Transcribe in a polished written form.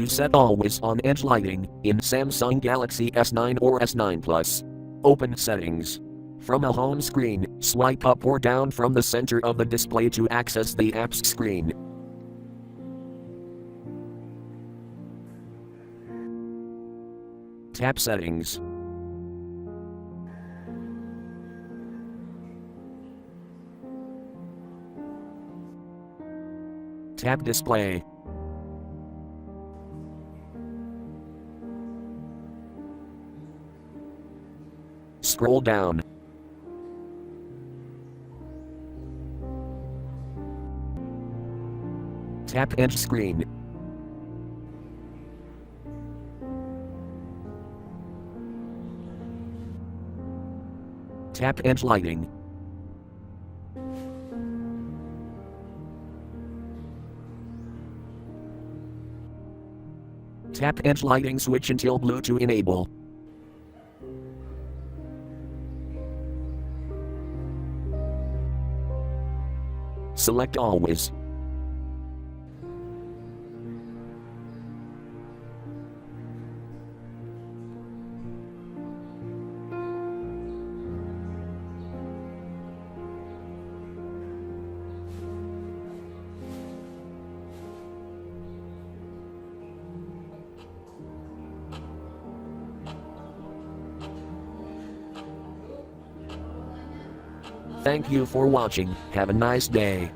to set always on edge lighting in Samsung Galaxy S9 or S9 Plus. Open Settings. From a home screen, swipe up or down from the center of the display to access the apps screen. Tap Settings. Tap Display. Scroll down. Tap Edge Screen. Tap Edge Lighting. Tap Edge Lighting switch until blue to enable. Select Always. Thank you for watching. Have a nice day.